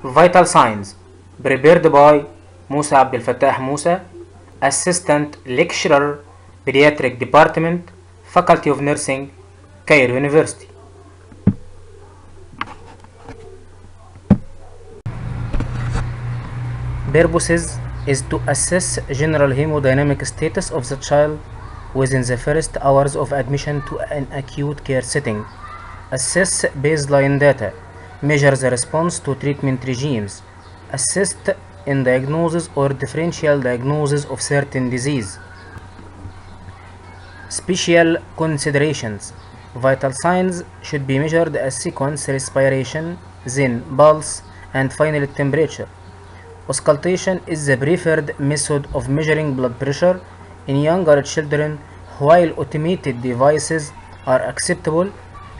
Vital signs prepared by Musa Abdel Fattah Musa, Assistant Lecturer, Pediatric Department, Faculty of Nursing, Cairo University. Purposes is to assess general hemodynamic status of the child within the first hours of admission to an acute care setting, assess baseline data, measure the response to treatment regimes, assist in diagnosis or differential diagnosis of certain disease. Special considerations. Vital signs should be measured as sequence respiration, then pulse, and finally temperature. Auscultation is the preferred method of measuring blood pressure in younger children, while automated devices are acceptable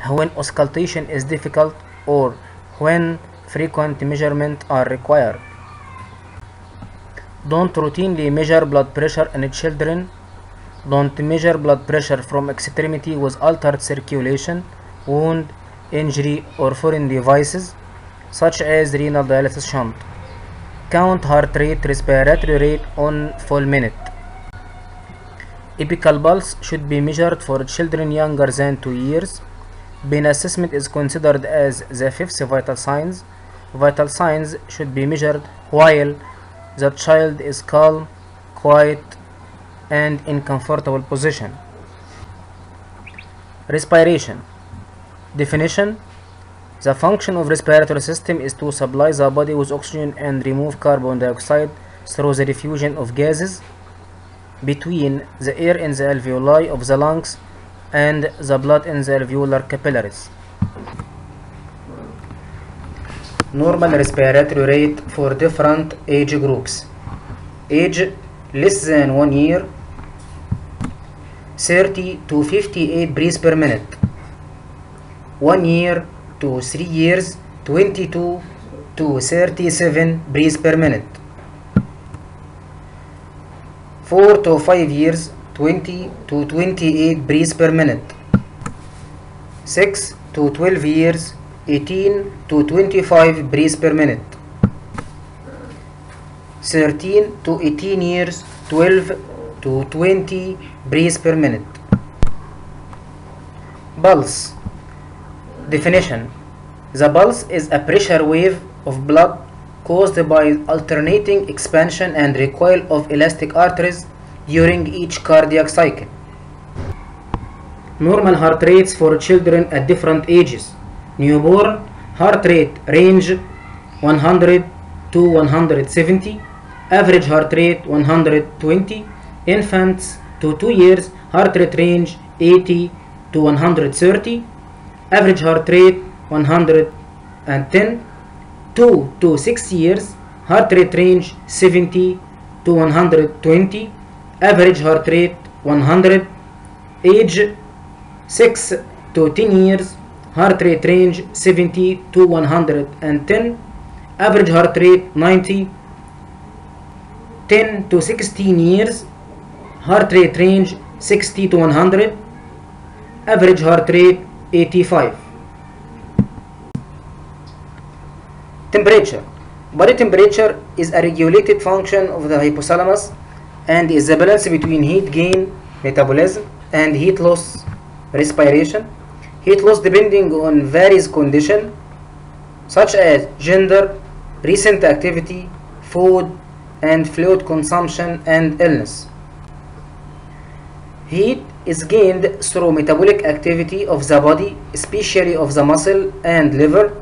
when auscultation is difficult or when frequent measurements are required. Don't routinely measure blood pressure in children. Don't measure blood pressure from extremity with altered circulation, wound, injury, or foreign devices, such as renal dialysis shunt. Count heart rate, respiratory rate on full minute. Epical pulse should be measured for children younger than 2 years. Pain assessment is considered as the fifth vital signs. Vital signs should be measured while the child is calm, quiet, and in comfortable position. Respiration. Definition. The function of respiratory system is to supply the body with oxygen and remove carbon dioxide through the diffusion of gases between the air in the alveoli of the lungs and the blood in the alveolar capillaries. Normal respiratory rate for different age groups. Age less than 1 year, 30 to 58 breaths per minute. 1 year to 3 years, 22 to 37 breaths per minute. 4 to 5 years, 20 to 28 breaths per minute. 6 to 12 years, 18 to 25 breaths per minute. 13 to 18 years, 12 to 20 breaths per minute. Pulse. Definition. The pulse is a pressure wave of blood caused by alternating expansion and recoil of elastic arteries during each cardiac cycle. Normal heart rates for children at different ages. Newborn heart rate range 100 to 170. Average heart rate 120. Infants to 2 years heart rate range 80 to 130. Average heart rate 110. 2 to 6 years heart rate range 70 to 120. Average heart rate 100. Age 6 to 10 years heart rate range 70 to 110. Average heart rate 90. 10 to 16 years heart rate range 60 to 100. Average heart rate 85. Temperature. Body temperature is a regulated function of the hypothalamus and is the balance between heat gain, metabolism, and heat loss, respiration. Heat loss depending on various conditions such as gender, recent activity, food, and fluid consumption and illness. Heat is gained through metabolic activity of the body, especially of the muscle and liver,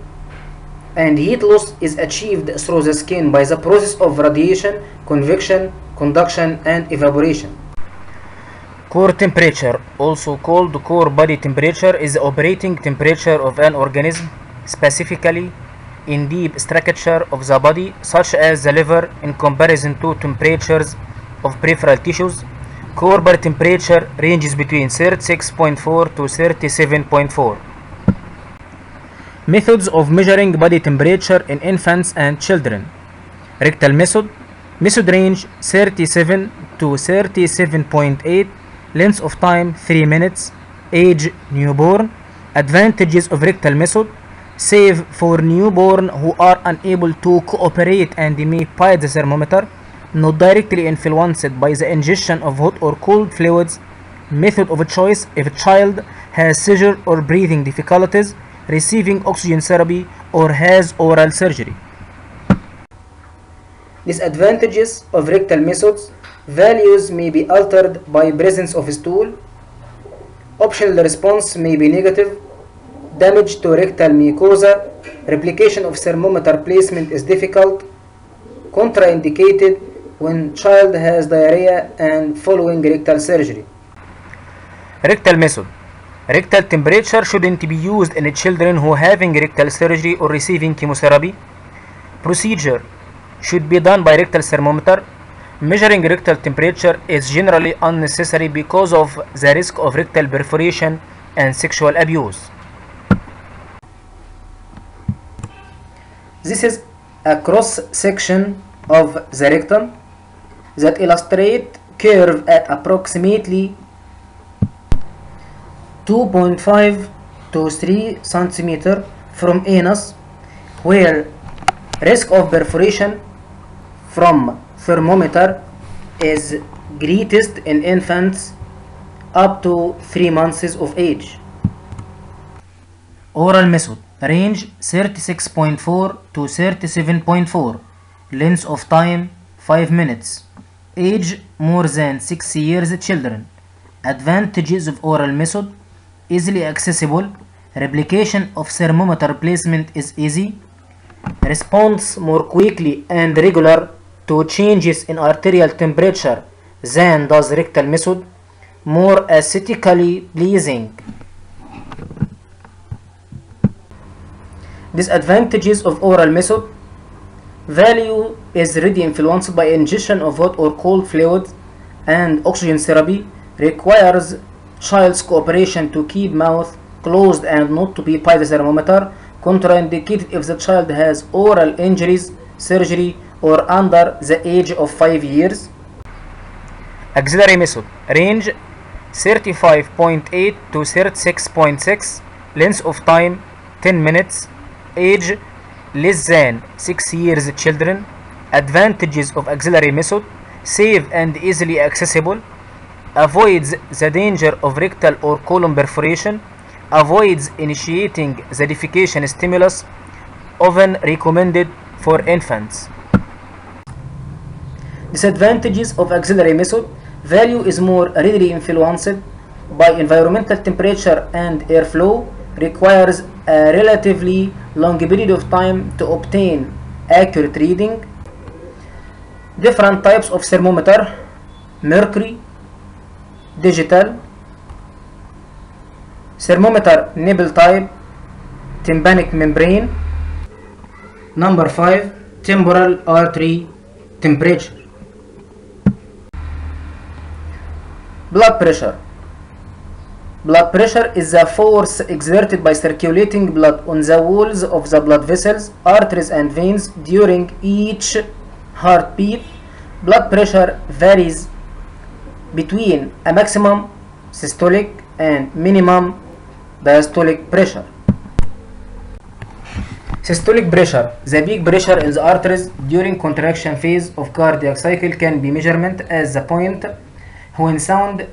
and heat loss is achieved through the skin by the process of radiation, convection, conduction, and evaporation. Core temperature, also called core body temperature, is the operating temperature of an organism, specifically in deep structure of the body, such as the liver, in comparison to temperatures of peripheral tissues. Core body temperature ranges between 36.4 to 37.4. Methods of measuring body temperature in infants and children. Rectal method. Method range 37 to 37.8. Length of time 3 minutes. Age newborn. Advantages of rectal method. Save for newborn who are unable to cooperate and may bite the thermometer, not directly influenced by the ingestion of hot or cold fluids. Method of choice if a child has seizure or breathing difficulties, receiving oxygen therapy, or has oral surgery. Disadvantages of rectal methods. Values may be altered by presence of stool. Optional response may be negative. Damage to rectal mucosa. Replication of thermometer placement is difficult. Contraindicated when child has diarrhea and following rectal surgery. Rectal method. Rectal temperature shouldn't be used in children who are having rectal surgery or receiving chemotherapy. Procedure should be done by rectal thermometer. Measuring rectal temperature is generally unnecessary because of the risk of rectal perforation and sexual abuse. This is a cross section of the rectum that illustrates curve at approximately 2.5 to 3 cm from anus, where risk of perforation from thermometer is greatest in infants up to 3 months of age. Oral method. Range 36.4 to 37.4. Length of time 5 minutes. Age more than 6 years children. Advantages of oral method. Easily accessible. Replication of thermometer placement is easy. Response more quickly and regular to changes in arterial temperature than does rectal method. More aesthetically pleasing. Disadvantages of oral method. Value is really influenced by ingestion of hot or cold fluids, and oxygen therapy requires child's cooperation to keep mouth closed and not to be by the thermometer. Contraindicated if the child has oral injuries, surgery, or under the age of 5 years. Auxiliary method. Range 35.8 to 36.6. Length of time 10 minutes. Age less than 6 years children. Advantages of auxiliary method. Safe and easily accessible. Avoids the danger of rectal or colon perforation. Avoids initiating the defecation stimulus. Often recommended for infants. Disadvantages of auxiliary method. Value is more readily influenced by environmental temperature and airflow. Requires a relatively long period of time to obtain accurate reading. Different types of thermometer. Mercury, digital, thermometer nipple type, tympanic membrane. Number 5. Temporal artery temperature. Blood pressure. Blood pressure is the force exerted by circulating blood on the walls of the blood vessels, arteries, and veins during each heartbeat. Blood pressure varies between a maximum systolic and minimum diastolic pressure. Systolic pressure. The peak pressure in the arteries during contraction phase of cardiac cycle can be measured as the point when sound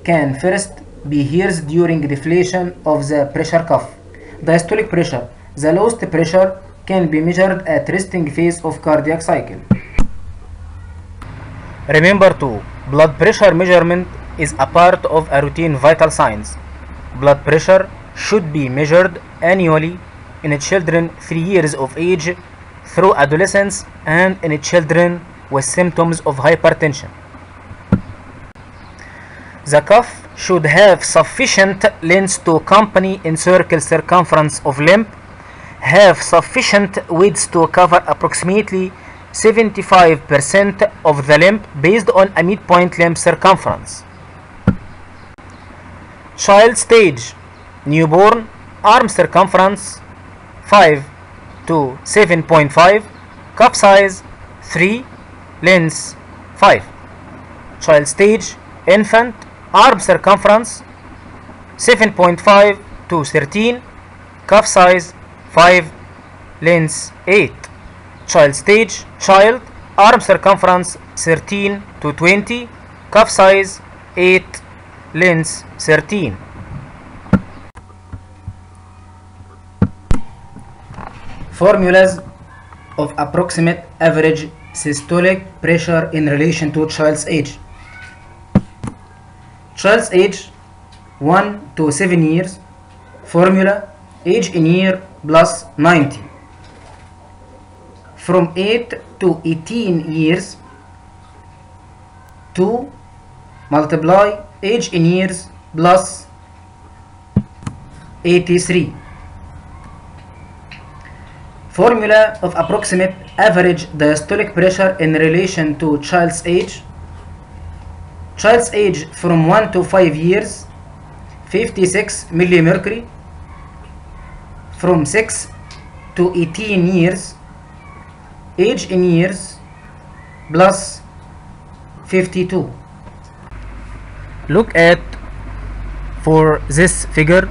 can first be heard during deflation of the pressure cuff. Diastolic pressure. The lowest pressure can be measured at resting phase of cardiac cycle. Remember too, blood pressure measurement is a part of a routine vital signs. Blood pressure should be measured annually in children 3 years of age through adolescence and in children with symptoms of hypertension. The cuff should have sufficient length to accompany encircle circumference of limb, have sufficient width to cover approximately 75% of the limb based on a midpoint limb circumference. Child stage. Newborn, arm circumference 5 to 7.5, cuff size 3, length 5. Child stage. Infant, arm circumference 7.5 to 13, cuff size 5. Length 8. Child stage, child, arm circumference 13 to 20, cuff size 8, length 13. Formulas of approximate average systolic pressure in relation to child's age. Child's age 1 to 7 years. Formula age in year plus 90. From 8 to 18 years, 2 multiply age in years plus 83. Formula of approximate average diastolic pressure in relation to child's age. Child's age from 1 to 5 years, 56 millimercury. From 6 to 18 years, age in years plus 52. Look at for this figure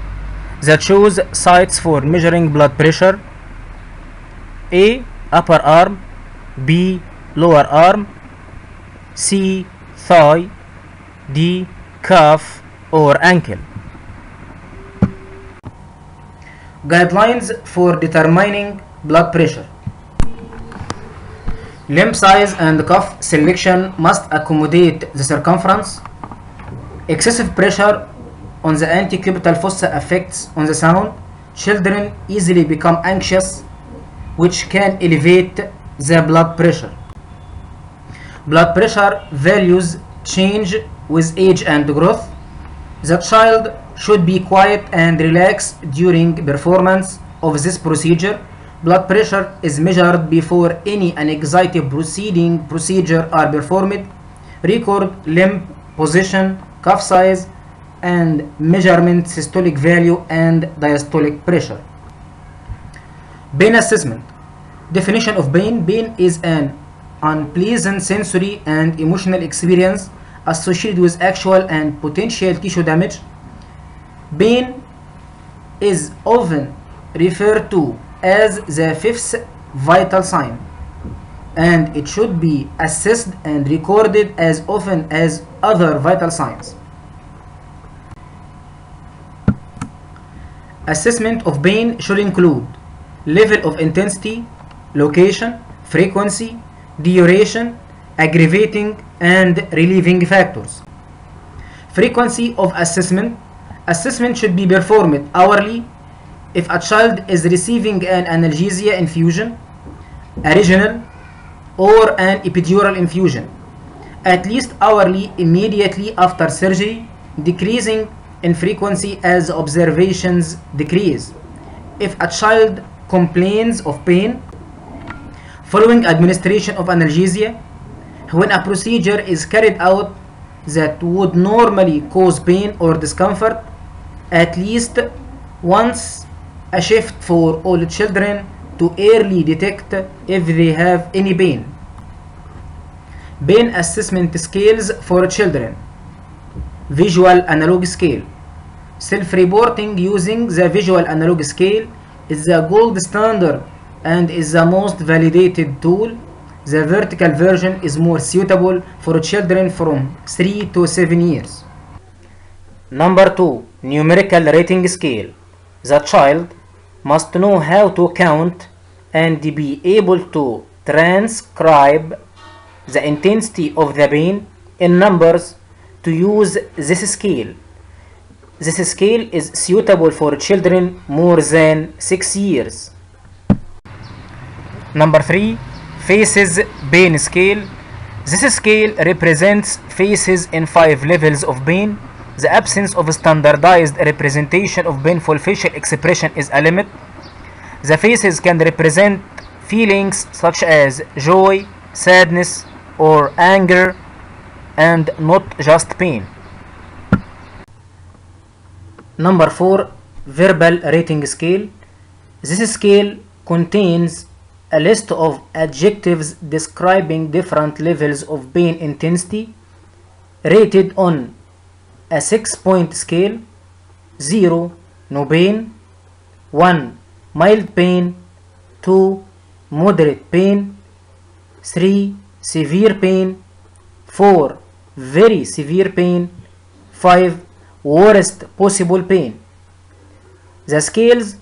that shows sites for measuring blood pressure. A. Upper arm, B. Lower arm, C. Thigh, D. Calf or ankle. Guidelines for determining blood pressure. Limb size and cuff selection must accommodate the circumference. Excessive pressure on the antecubital fossa affects on the sound. Children easily become anxious, which can elevate the blood pressure. Blood pressure values change with age and growth. The child should be quiet and relaxed during performance of this procedure. Blood pressure is measured before any anxiety procedure are performed. Record limb position, cuff size, and measurement systolic value and diastolic pressure. Pain assessment. Definition of pain. Pain is an unpleasant sensory and emotional experience associated with actual and potential tissue damage. Pain is often referred to as the fifth vital sign, and it should be assessed and recorded as often as other vital signs. Assessment of pain should include level of intensity, location, frequency, duration, aggravating and relieving factors. Frequency of assessment. Assessment should be performed hourly if a child is receiving an analgesia infusion, a regional or an epidural infusion. At least hourly immediately after surgery, decreasing in frequency as observations decrease. If a child complains of pain following administration of analgesia, when a procedure is carried out that would normally cause pain or discomfort, at least once a shift for all children to early detect if they have any pain. Pain assessment scales for children. Visual analog scale. Self-reporting using the visual analog scale is the gold standard and is the most validated tool. The vertical version is more suitable for children from 3 to 7 years. Number 2. Numerical rating scale. The child must know how to count and be able to transcribe the intensity of the pain in numbers to use this scale. This scale is suitable for children more than 6 years. Number 3. Phases pain scale. This scale represents phases in 5 levels of pain. The absence of a standardized representation of painful facial expression is a limit. The faces can represent feelings such as joy, sadness, or anger, and not just pain. Number 4. Verbal rating scale. This scale contains a list of adjectives describing different levels of pain intensity, rated on a 6-point scale: 0, no pain; 1, mild pain, 2. moderate pain, 3. severe pain, 4. very severe pain, 5. worst possible pain. The scales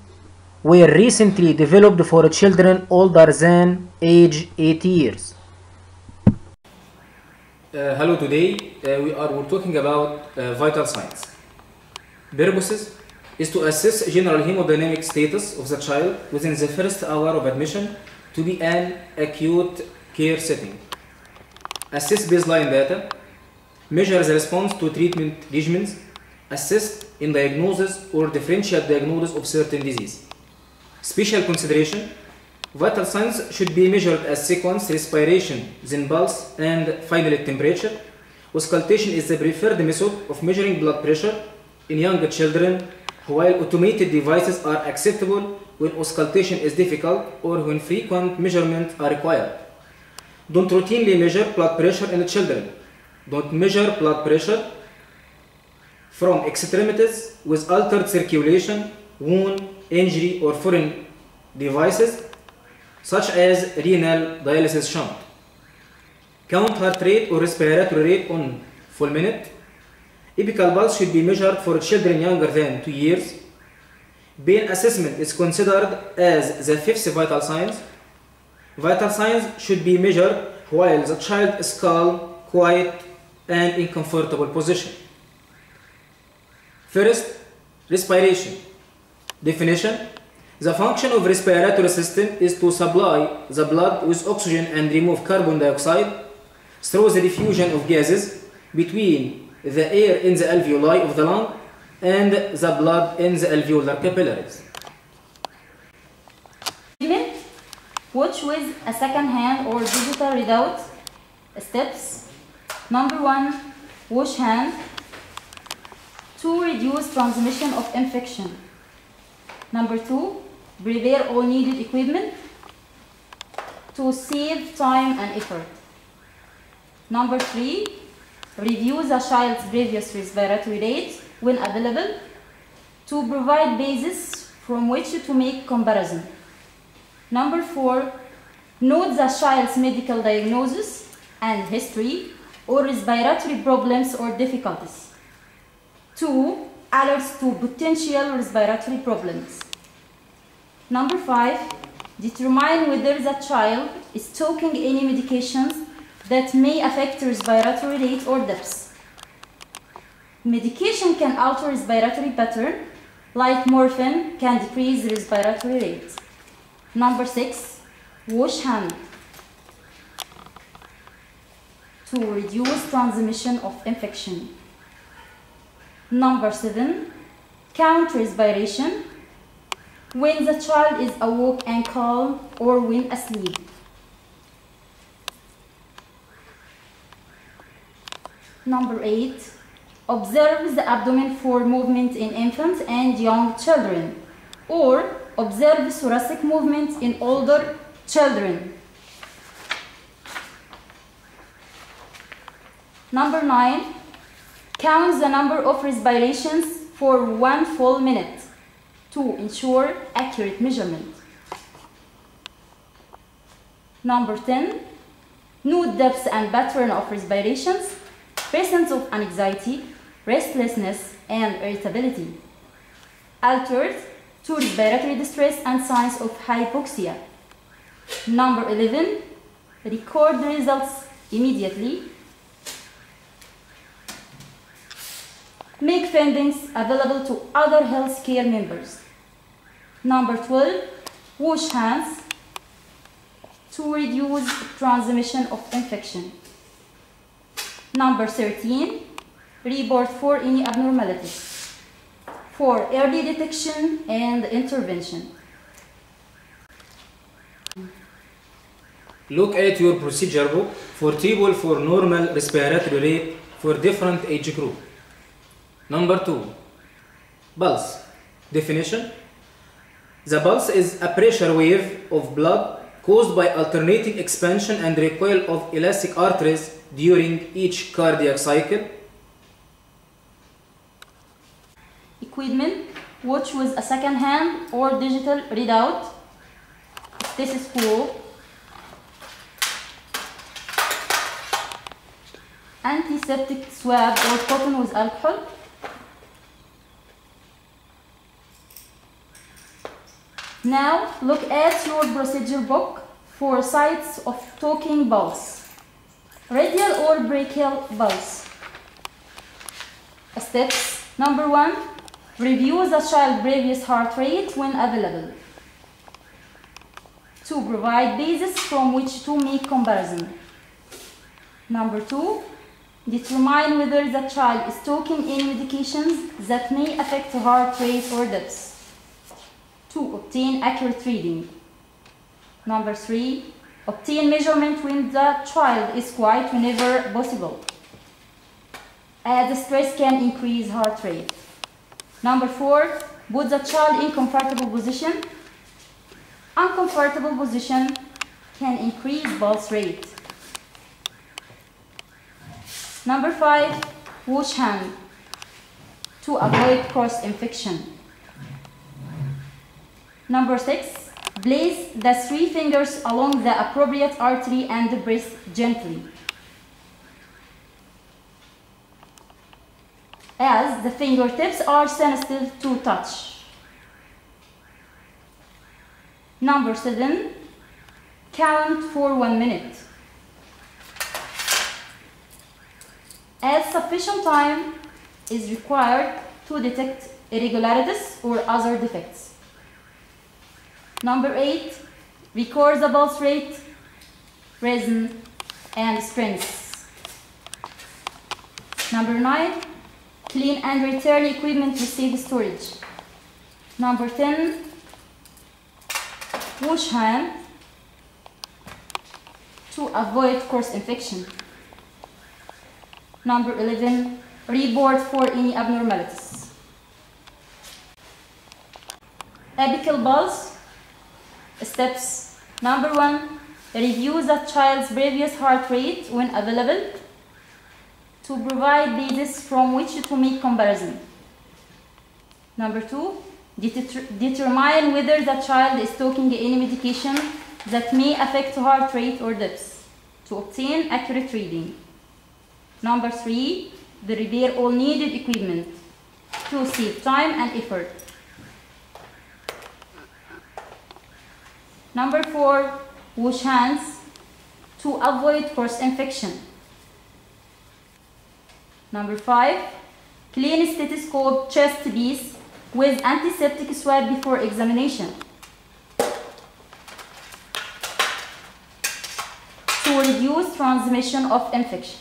were recently developed for children older than age 8 years. Hello, today we're talking about vital signs. Purposes is to assess general hemodynamic status of the child within the first hour of admission to be an acute care setting. Assess baseline data, measure the response to treatment regimens, assist in diagnosis or differential diagnosis of certain disease. Special consideration, vital signs should be measured as sequence, respiration, then pulse, and finally temperature. Auscultation is the preferred method of measuring blood pressure in young children, while automated devices are acceptable when auscultation is difficult or when frequent measurements are required. Don't routinely measure blood pressure in children. Don't measure blood pressure from extremities with altered circulation, wound, injury, or foreign devices such as renal dialysis shunt. Count heart rate or respiratory rate on full minute. Apical pulse should be measured for children younger than 2 years. Pain assessment is considered as the fifth vital signs. Vital signs should be measured while the child is calm, quiet, and in comfortable position. First, respiration. Definition: the function of respiratory system is to supply the blood with oxygen and remove carbon dioxide through the diffusion of gases between the air in the alveoli of the lung and the blood in the alveolar capillaries. Watch with a second hand or digital readout steps. Number 1, wash hands to reduce transmission of infection. Number 2, prepare all needed equipment to save time and effort. Number 3, review the child's previous respiratory rate when available to provide basis from which to make comparison. Number 4, note the child's medical diagnosis and history or respiratory problems or difficulties. 2, alerts to potential respiratory problems. Number 5, determine whether the child is taking any medications that may affect respiratory rate or depth. Medication can alter respiratory pattern, like morphine can decrease respiratory rate. Number 6, wash hands to reduce transmission of infection. Number 7, count respiration when the child is awake and calm or when asleep. Number 8, observe the abdomen for movement in infants and young children, or observe thoracic movement in older children. Number 9, count the number of respirations for 1 full minute to ensure accurate measurement. Number 10, note depth and pattern of respirations, presence of anxiety, restlessness, and irritability, altered to respiratory distress and signs of hypoxia. Number 11, record the results immediately. Make findings available to other healthcare members. Number 12, wash hands to reduce transmission of infection. Number 13, report for any abnormalities for early detection and intervention. Look at your procedure book for table for normal respiratory rate for different age group. Number 2, pulse. Definition: the pulse is a pressure wave of blood caused by alternating expansion and recoil of elastic arteries during each cardiac cycle. Equipment which was a second-hand or digital readout, stethoscope, antiseptic swab or cotton with alcohol, now look at your procedure book for sites of talking pulse, radial or brachial pulse. Steps. Number 1, review the child's previous heart rate when available. 2, provide basis from which to make comparison. Number 2, determine whether the child is taking any medications that may affect heart rate or depth. 2, obtain accurate reading. Number 3, obtain measurement when the child is quiet whenever possible, as stress can increase heart rate. Number 4, put the child in comfortable position. Uncomfortable position can increase pulse rate. Number 5, wash hand to avoid cross-infection. Number 6, place the 3 fingers along the appropriate artery and breathe gently, as the fingertips are sensitive to touch. Number 7, count for 1 minute, as sufficient time is required to detect irregularities or other defects. Number 8, record the pulse rate, rhythm, and strength. Number 9, clean and return equipment to safe storage. Number 10, wash hand to avoid cross-infection. Number 11, report for any abnormalities. Apical pulse. Steps. Number 1, review the child's previous heart rate when available to provide basis from which to make comparison. Number 2, determine whether the child is taking any medication that may affect heart rate or depth to obtain accurate reading. Number 3, repair all needed equipment to save time and effort. Number 4, wash hands to avoid cross-infection. Number 5, clean stethoscope chest piece with antiseptic swab before examination to reduce transmission of infection.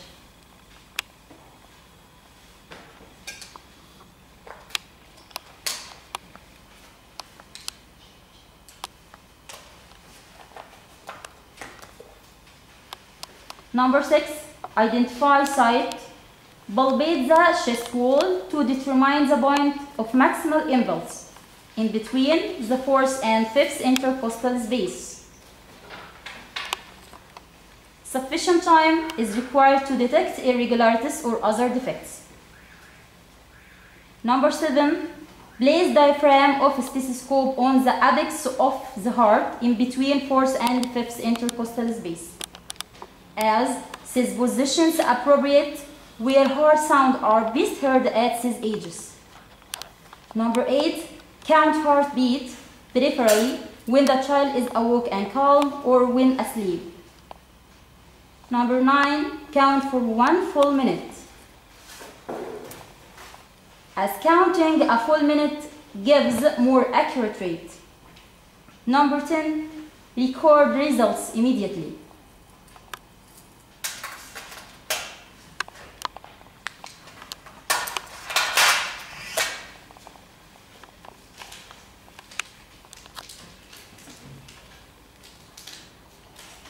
Number 6, identify site. Palpate the chest wall to determine the point of maximal impulse in between the 4th and 5th intercostal space. Sufficient time is required to detect irregularities or other defects. Number 7, place diaphragm of stethoscope on the apex of the heart in between 4th and 5th intercostal space, as these positions appropriate where heart sound are best heard at these ages. Number 8, count heartbeat peripherally when the child is awake and calm or when asleep. Number 9, count for 1 full minute, as counting a full minute gives more accurate rate. Number 10, record results immediately.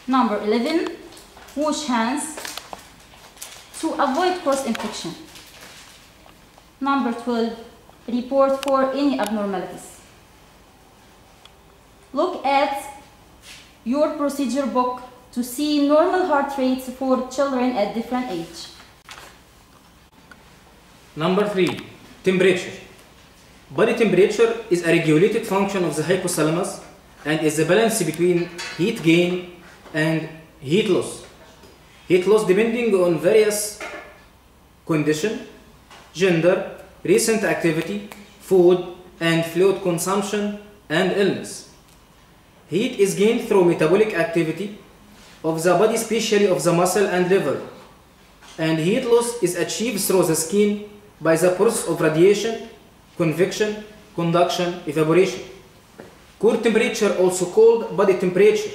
Number 11, wash hands to avoid cross-infection. Number 12, report for any abnormalities. Look at your procedure book to see normal heart rates for children at different age. Number 3, temperature. Body temperature is a regulated function of the hypothalamus and is the balance between heat gain and heat loss. Heat loss depending on various conditions, gender, recent activity, food and fluid consumption, and illness. Heat is gained through metabolic activity of the body, especially of the muscle and liver. And heat loss is achieved through the skin by the process of radiation, convection, conduction, evaporation. Core temperature, also called body temperature,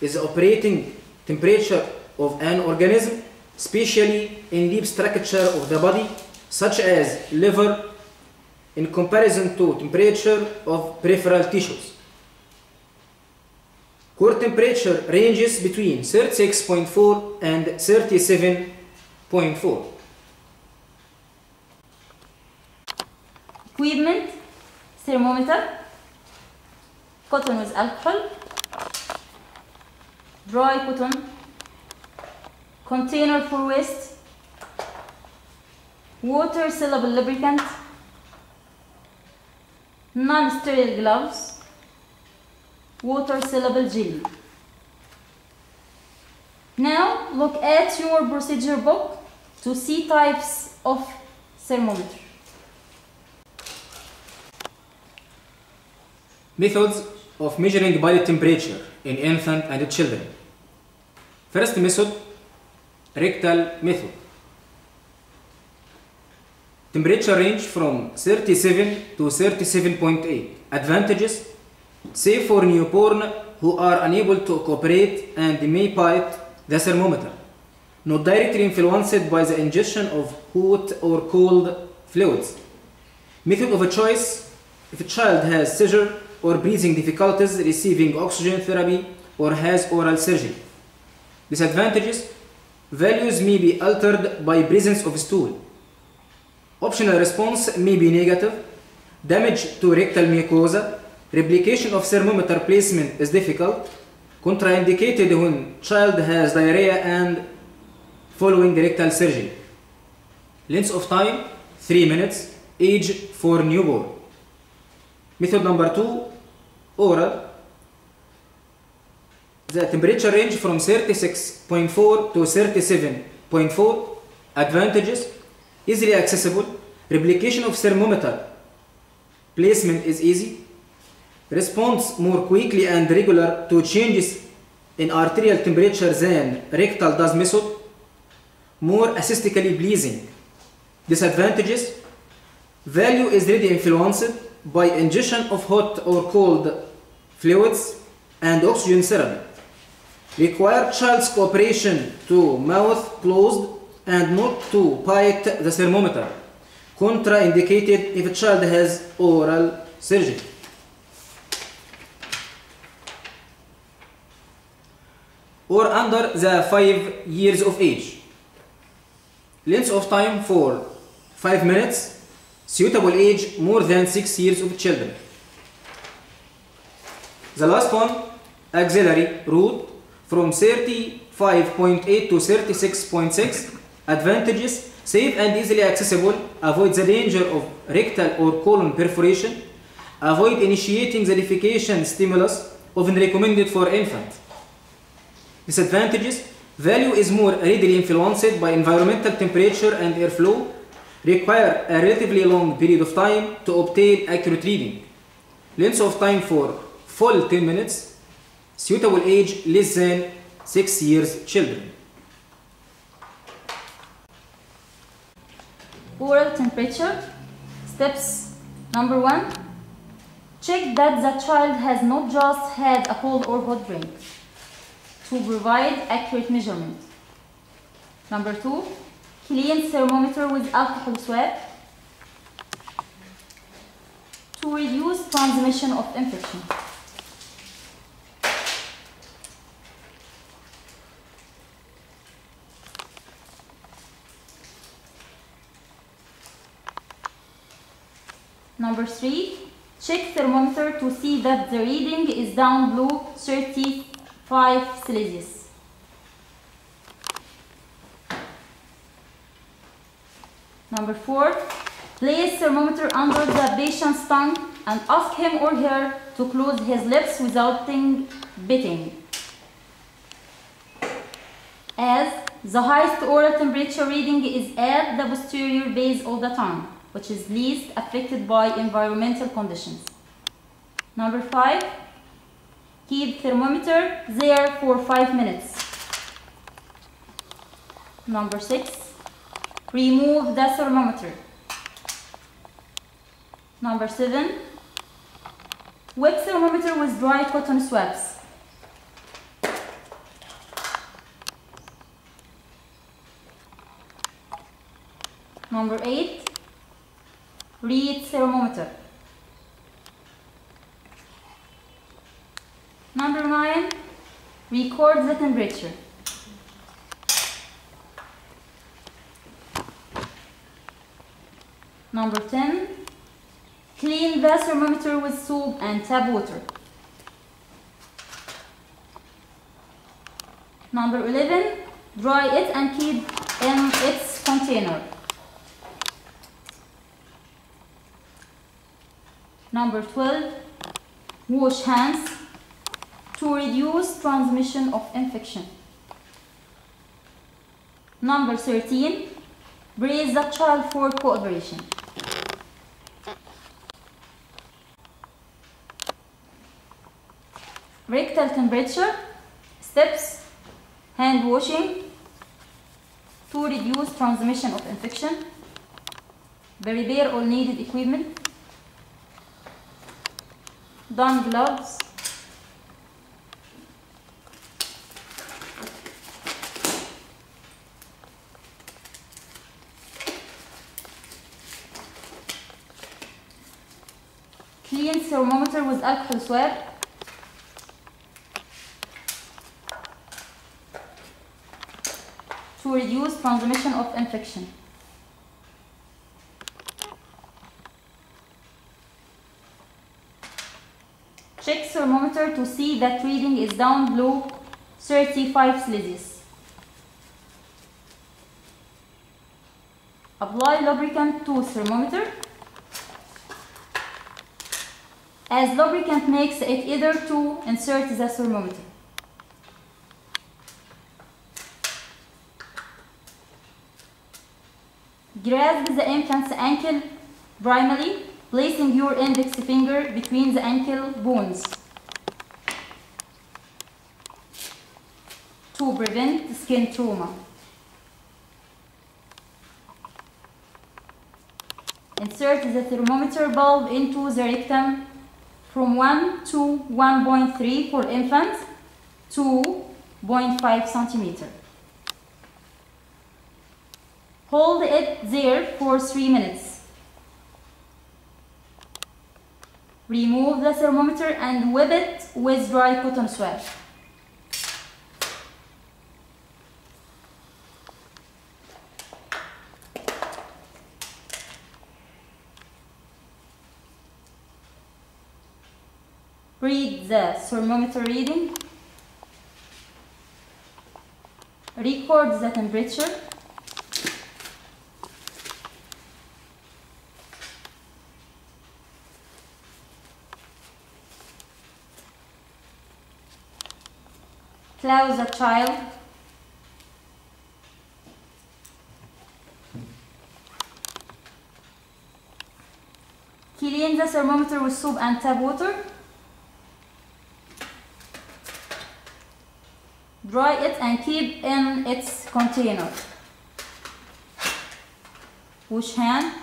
is the operating temperature of an organism, especially in deep structure of the body, such as liver, in comparison to temperature of peripheral tissues. Core temperature ranges between 36.4 and 37.4. Equipment, thermometer, cotton with alcohol, dry cotton, container for waste, water soluble lubricant, non-sterile gloves, water soluble jelly. Now look at your procedure book to see types of thermometer. Methods of measuring body temperature in infant and children. First method, rectal method. Temperature range from 37 to 37.8. Advantages: safe for newborn who are unable to cooperate and may bite the thermometer. Not directly influenced by the ingestion of hot or cold fluids. Method of a choice: if a child has seizure or breathing difficulties, receiving oxygen therapy, or has oral surgery. Disadvantages: values may be altered by presence of stool. Optional response may be negative. Damage to rectal mucosa. Replication of thermometer placement is difficult. Contraindicated when child has diarrhea and following rectal surgery. Length of time 3 minutes. Age for newborn. Method number 2, oral. The temperature range from 36.4 to 37.4. Advantages: easily accessible. Replication of thermometer placement is easy. Response more quickly and regular to changes in arterial temperature than rectal does method. More aesthetically pleasing. Disadvantages: value is really influenced by ingestion of hot or cold fluids and oxygen therapy. Require child's cooperation to mouth closed and not to bite the thermometer. Contraindicated if a child has oral surgery. Or under the 5 years of age. Length of time for 5 minutes. Suitable age more than 6 years of children. The last one, auxiliary route from 35.8 to 36.6. Advantages: safe and easily accessible. Avoid the danger of rectal or colon perforation. Avoid initiating the defecation stimulus, often recommended for infant. Disadvantages: value is more readily influenced by environmental temperature and airflow. Require a relatively long period of time to obtain accurate reading. Length of time for full 10 minutes. Suitable age less than 6 years children. Oral temperature. Steps. Number 1. Check that the child has not just had a cold or hot drink to provide accurate measurement. Number 2. Clean thermometer with alcohol swab to reduce transmission of infection. Number 3, check thermometer to see that the reading is down below 35 Celsius. Number 4, Place thermometer under the patient's tongue and ask him or her to close his lips without biting. As the highest oral temperature reading is at the posterior base of the tongue, which is least affected by environmental conditions. Number 5, keep thermometer there for 5 minutes. Number 6, remove the thermometer. Number 7, wet thermometer with dry cotton swabs. Number 8, read thermometer. Number 9, record the temperature. Number 10, clean the thermometer with soap and tap water. Number 11, dry it and keep in its container. Number 12, wash hands to reduce transmission of infection. Number 13, brace the child for cooperation. Rectal temperature, steps, hand washing to reduce transmission of infection, prepare all needed equipment, don gloves, clean thermometer with alcohol swab, to reduce transmission of infection. Check thermometer to see that reading is down below 35 Celsius. Apply lubricant to thermometer, as lubricant makes it easier to insert the thermometer. Grasp the infant's ankle primarily, placing your index finger between the ankle bones to prevent skin trauma. Insert the thermometer bulb into the rectum from 1 to 1.3 for infant to 0.5 centimeter. Hold it there for 3 minutes. Remove the thermometer and wet it with dry cotton swab. Read the thermometer reading. Record the temperature. Close the child. Clean the thermometer with soap and tap water. Dry it and keep in its container. Wash hand.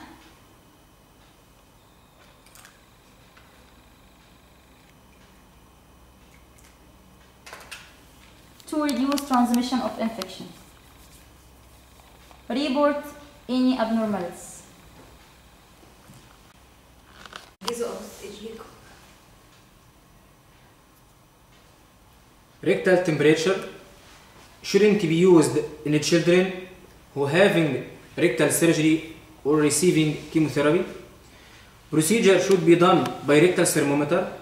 To reduce transmission of infection. Report any abnormalities. Rectal temperature shouldn't be used in children who are having rectal surgery or receiving chemotherapy. Procedure should be done by rectal thermometer.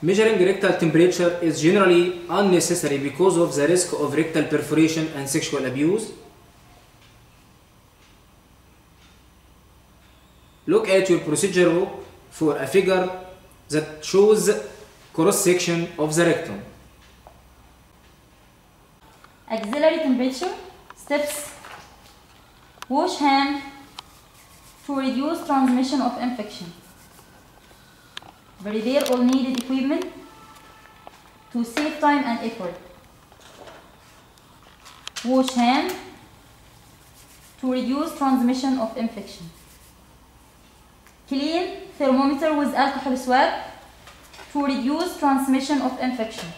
Measuring rectal temperature is generally unnecessary because of the risk of rectal perforation and sexual abuse. Look at your procedure book for a figure that shows cross section of the rectum. Axillary temperature, steps, wash hand to reduce transmission of infection. Prepare all needed equipment to save time and effort. Wash hand to reduce transmission of infection. Clean thermometer with alcohol swab to reduce transmission of infection.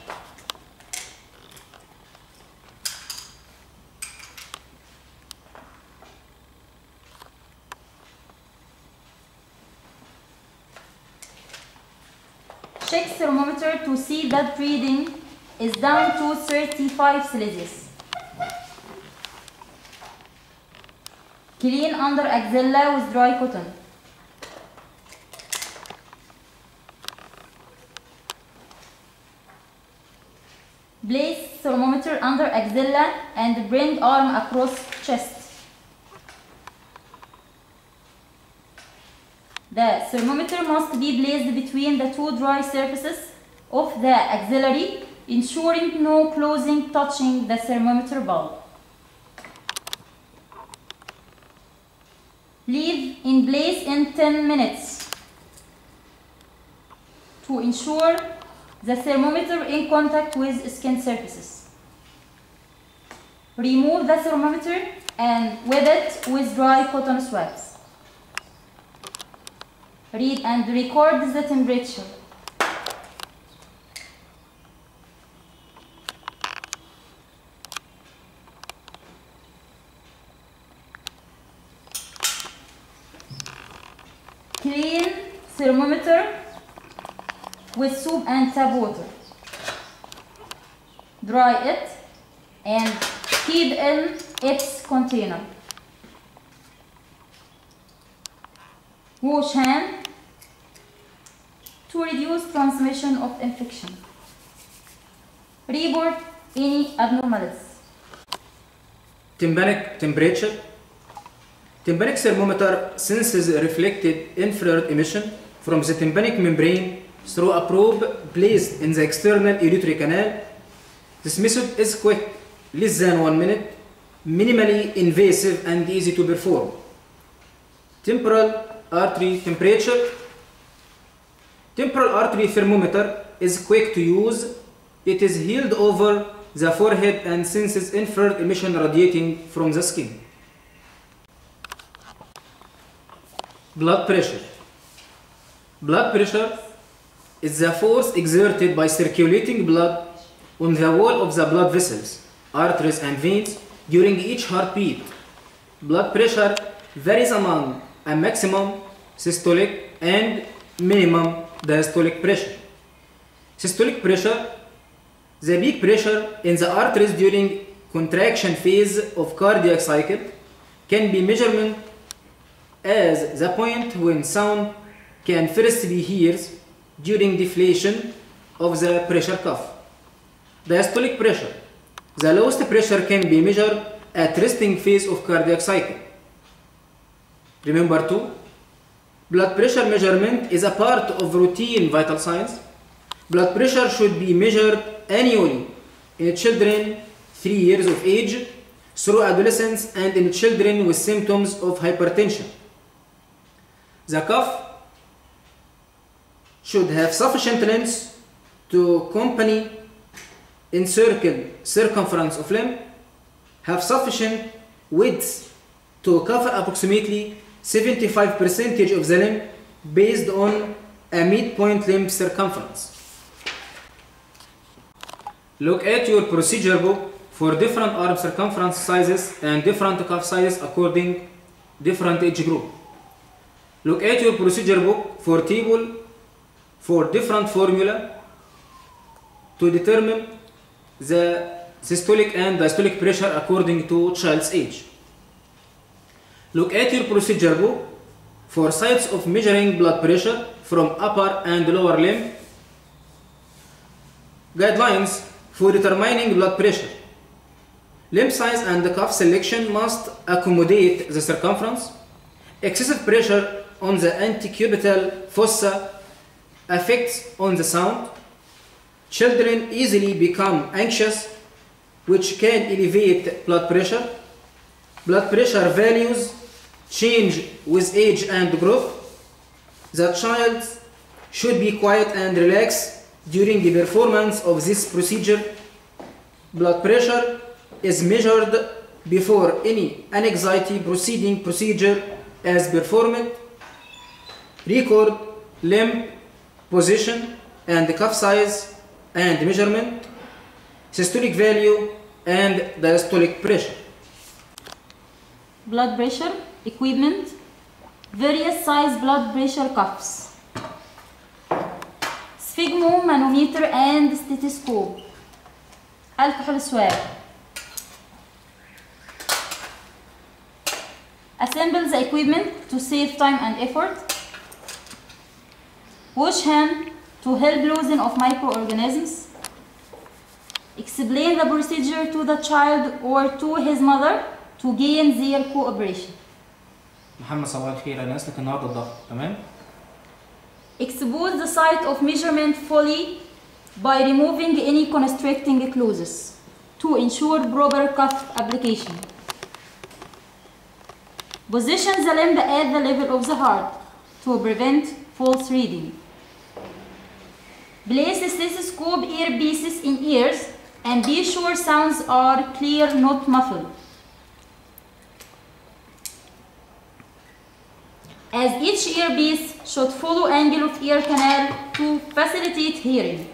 Check thermometer to see that reading is down to 35 Celsius. Clean under axilla with dry cotton. Place thermometer under axilla and bring arm across chest. The thermometer must be placed between the two dry surfaces of the axillary, ensuring no closing touching the thermometer bulb. Leave in place in 10 minutes to ensure the thermometer in contact with skin surfaces. Remove the thermometer and wet it with dry cotton swabs. Read and record the temperature. Clean thermometer with soap and tap water. Dry it and keep in its container. Wash hand to reduce transmission of infection. Report any abnormalities. Tympanic temperature. Tympanic thermometer senses reflected infrared emission from the tympanic membrane through a probe placed in the external auditory canal. This method is quick, less than 1 minute, minimally invasive and easy to perform. Temporal artery temperature. Temporal artery thermometer is quick to use. It is held over the forehead and senses infrared emission radiating from the skin. Blood pressure. Blood pressure is the force exerted by circulating blood on the wall of the blood vessels, arteries and veins during each heartbeat. Blood pressure varies among a maximum systolic and minimum diastolic pressure. Systolic pressure, the peak pressure in the arteries during contraction phase of cardiac cycle, can be measured as the point when sound can first be heard during deflation of the pressure cuff. Diastolic pressure, the lowest pressure can be measured at resting phase of cardiac cycle. Remember too, blood pressure measurement is a part of routine vital signs. Blood pressure should be measured annually in children 3 years of age, through adolescence, and in children with symptoms of hypertension. The cuff should have sufficient length to accompany encircle circumference of limb, have sufficient width to cover approximately 75% of the limb based on a midpoint limb circumference. Look at your procedure book for different arm circumference sizes and different cuff sizes according different age group. Look at your procedure book for table for different formula to determine the systolic and diastolic pressure according to child's age. Look at your procedure book for sites of measuring blood pressure from upper and lower limb. Guidelines for determining blood pressure. Limb size and cuff selection must accommodate the circumference. Excessive pressure on the antecubital fossa, effects on the sound. Children easily become anxious, which can elevate blood pressure. Blood pressure values change with age and growth. The child should be quiet and relaxed during the performance of this procedure. Blood pressure is measured before any anxiety procedure is performed. Record limb position and cuff size and measurement, systolic value and diastolic pressure. Blood pressure, equipment, various size blood pressure cuffs, sphygmomanometer and stethoscope, alcohol swab. Assemble the equipment to save time and effort. Wash hand to help loosen of microorganisms. Explain the procedure to the child or to his mother to gain their cooperation. محمد صباح الخير، انا اسلك النهارده الضغط، تمام؟ Expose the site of measurement fully by removing any constricting clauses to ensure proper cuff application. Position the limb at the level of the heart to prevent false reading. Place the stethoscope earpieces in ears and be sure sounds are clear, not muffled. As each earpiece should follow angle of ear canal to facilitate hearing.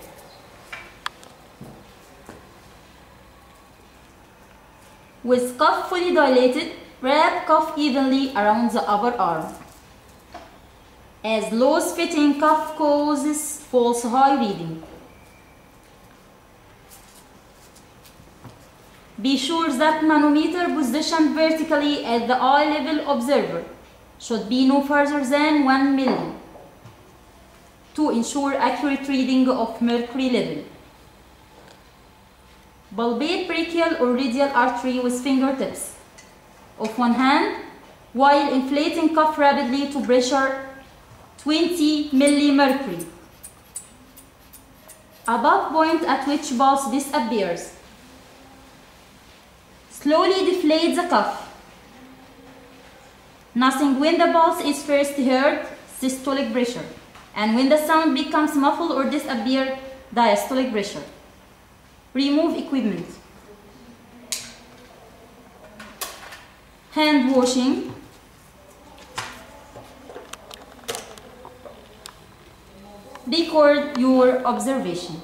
With cuff fully dilated, wrap cuff evenly around the upper arm, as loose-fitting cuff causes false high reading. Be sure that manometer positioned vertically at the eye level observer should be no further than 1 milli to ensure accurate reading of mercury level. Palpate brachial or radial artery with fingertips of one hand while inflating cuff rapidly to pressure 20 millimercury, above point at which pulse disappears. Slowly deflate the cuff. Nothing when the pulse is first heard, systolic pressure, and when the sound becomes muffled or disappear, diastolic pressure. Remove equipment. Hand washing. Record your observation.